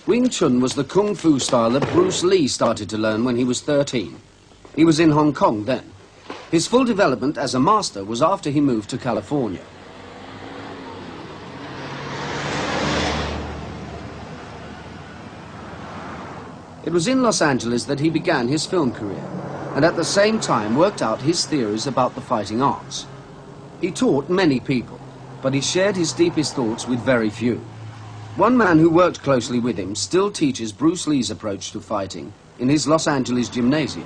Wing Chun was the Kung Fu style that Bruce Lee started to learn when he was 13. He was in Hong Kong then. His full development as a master was after he moved to California. It was in Los Angeles that he began his film career, and at the same time worked out his theories about the fighting arts. He taught many people, but he shared his deepest thoughts with very few. One man who worked closely with him still teaches Bruce Lee's approach to fighting in his Los Angeles gymnasium.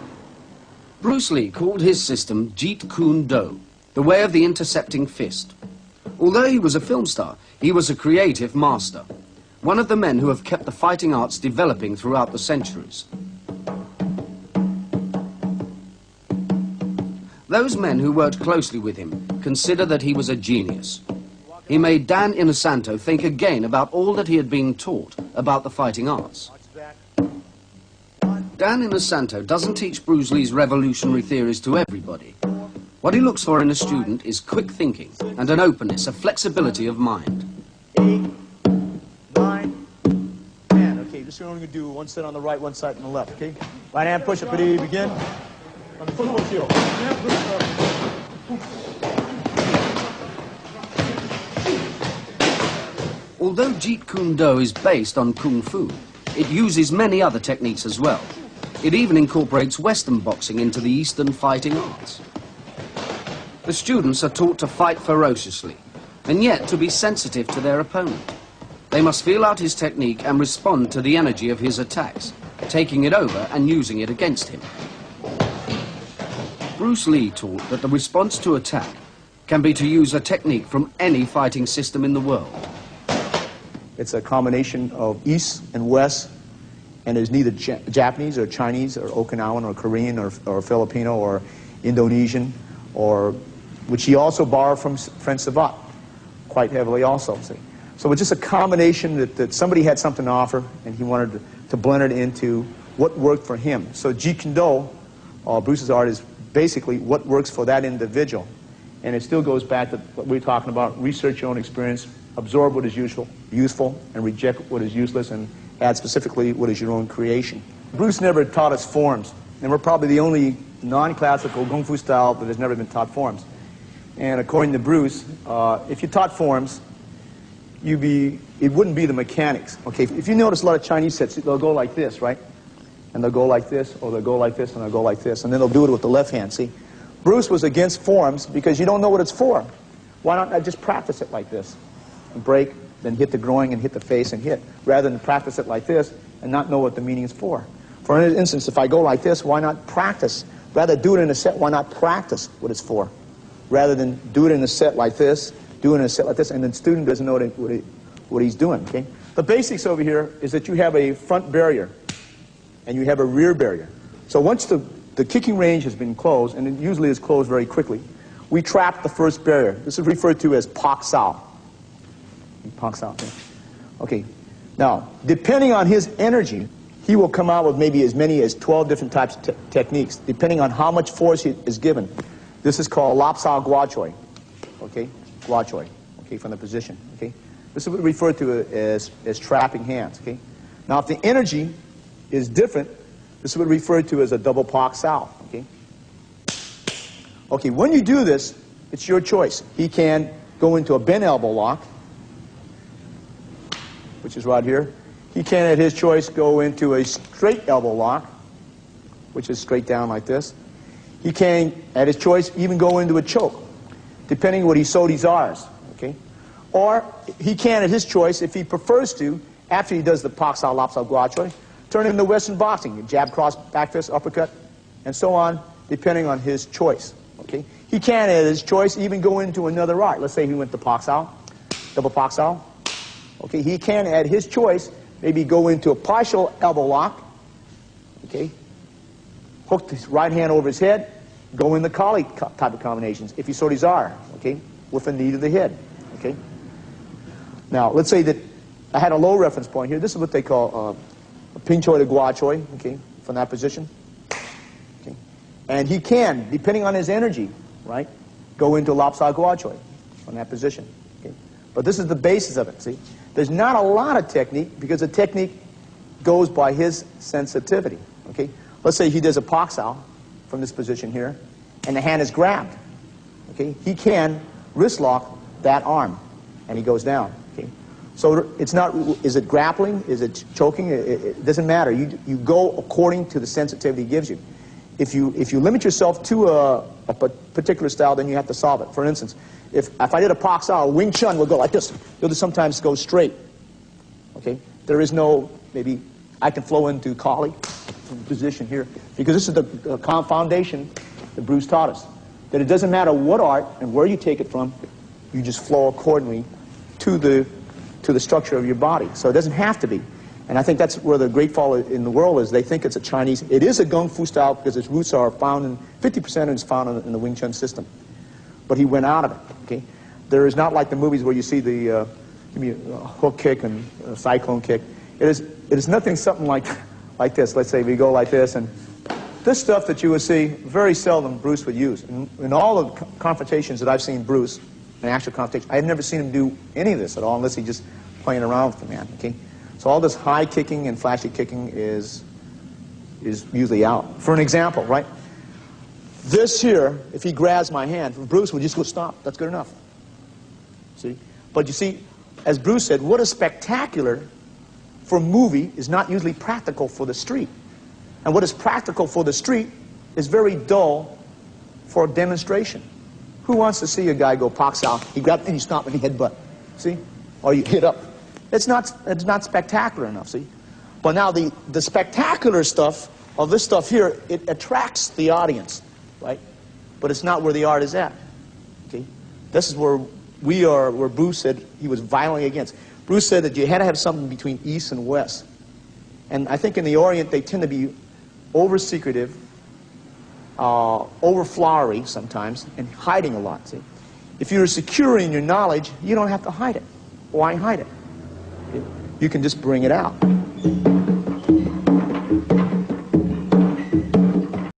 Bruce Lee called his system Jeet Kune Do, the way of the intercepting fist. Although he was a film star, he was a creative master, one of the men who have kept the fighting arts developing throughout the centuries. Those men who worked closely with him consider that he was a genius. He made Dan Inosanto think again about all that he had been taught about the fighting arts. Dan Inosanto doesn't teach Bruce Lee's revolutionary theories to everybody. What he looks for in a student is quick thinking and an openness, a flexibility of mind. 8, 9, 10. Okay, this is what we're going to do. One set on the right, one side on the left, okay? Right hand push-up, ready, begin. On the football field. Although Jeet Kune Do is based on Kung Fu, it uses many other techniques as well. It even incorporates Western boxing into the Eastern fighting arts. The students are taught to fight ferociously, and yet to be sensitive to their opponent. They must feel out his technique and respond to the energy of his attacks, taking it over and using it against him. Bruce Lee taught that the response to attack can be to use a technique from any fighting system in the world. It's a combination of East and West, and there's neither Japanese or Chinese or Okinawan or Korean or Filipino or Indonesian, or which he also borrowed from French Savate quite heavily also. See? So it's just a combination that somebody had something to offer, and he wanted to blend it into what worked for him. So Jeet Kune Do, Bruce's art, is basically what works for that individual. And it still goes back to what we were talking about: research your own experience, absorb what is useful, and reject what is useless, and add specifically what is your own creation. Bruce never taught us forms, and we're probably the only non-classical Kung Fu style that has never been taught forms. And according to Bruce, if you taught forms, it wouldn't be the mechanics. Okay, if you notice a lot of Chinese sets, they'll go like this, right? And they'll go like this, or they'll go like this, and they'll go like this, and then they'll do it with the left hand, see? Bruce was against forms because you don't know what it's for. Why not just practice it like this? And break, then hit the groin and hit the face and hit, rather than practice it like this and not know what the meaning is for. For instance, if I go like this, why not practice? Rather do it in a set, why not practice what it's for? Rather than do it in a set like this, do it in a set like this, and the student doesn't know what he's doing, okay? The basics over here is that you have a front barrier and you have a rear barrier. So once the kicking range has been closed, and it usually is closed very quickly, we trap the first barrier. This is referred to as pak sao. Pak sao, okay? Okay. Now, depending on his energy, he will come out with maybe as many as 12 different types of techniques, depending on how much force he is given. This is called lap sao gua choi, okay? Gua choi, okay, from the position, okay? This is what we refer to as trapping hands, okay? Now, if the energy is different, this is what we refer to as a double pak sao, okay? Okay, when you do this, it's your choice. He can go into a bent elbow lock, which is right here. He can, at his choice, go into a straight elbow lock, which is straight down like this. He can, at his choice, even go into a choke, depending on what he so desires, okay? Or he can, at his choice, if he prefers to, after he does the pak sao, lap sao, gua choi, turn it into Western boxing, jab, cross, back fist, uppercut, and so on, depending on his choice, okay? He can, at his choice, even go into another art. Let's say he went to pak sao, double pak sao. Okay, he can, at his choice, maybe go into a partial elbow lock, okay, hook his right hand over his head, go in the collie type of combinations, if you so desire, okay, with a knee to the head, okay. Now, let's say that I had a low reference point here. This is what they call a ping choi to gua choi, okay, from that position, okay. And he can, depending on his energy, right, go into lap sao gua choi from that position, okay. But this is the basis of it, see. There's not a lot of technique, because the technique goes by his sensitivity. Okay? Let's say he does a Paksao from this position here, and the hand is grabbed. Okay? He can wrist lock that arm, and he goes down. Okay? So it's not, is it grappling? Is it choking? It doesn't matter. You go according to the sensitivity he gives you. If you limit yourself to a particular style, then you have to solve it. For instance, if I did a Paksao, Wing Chun will go like this. You'll just sometimes go straight. Okay? There is no, maybe I can flow into Kali from position here, because this is the foundation that Bruce taught us. That it doesn't matter what art and where you take it from, you just flow accordingly to the structure of your body. So it doesn't have to be. And I think that's where the great fall in the world is. They think it's a Chinese. It is a Kung Fu style because its roots are found in, 50% is found in the Wing Chun system. But he went out of it. Okay? There is not like the movies where you see the give me a hook kick and a cyclone kick. It is nothing something like this. Let's say we go like this, and this stuff that you would see, very seldom Bruce would use. In all the confrontations that I've seen Bruce, an actual confrontation, I've never seen him do any of this at all unless he's just playing around with the man. Okay? So all this high kicking and flashy kicking is usually out. For an example, right? This here, if he grabs my hand, Bruce would just go, stop. That's good enough. See? But you see, as Bruce said, what is spectacular for a movie is not usually practical for the street. And what is practical for the street is very dull for a demonstration. Who wants to see a guy go Paksao? He grabs and you stop and he headbutt. See? Or you hit up. It's not spectacular enough, see? But now the spectacular stuff of this stuff here, it attracts the audience, right? But it's not where the art is at. Okay? This is where we are, where Bruce said he was violently against. Bruce said that you had to have something between East and West. And I think in the Orient they tend to be over-secretive, over-flowery sometimes, and hiding a lot, see? If you're secure in your knowledge, you don't have to hide it. Why hide it? You can just bring it out.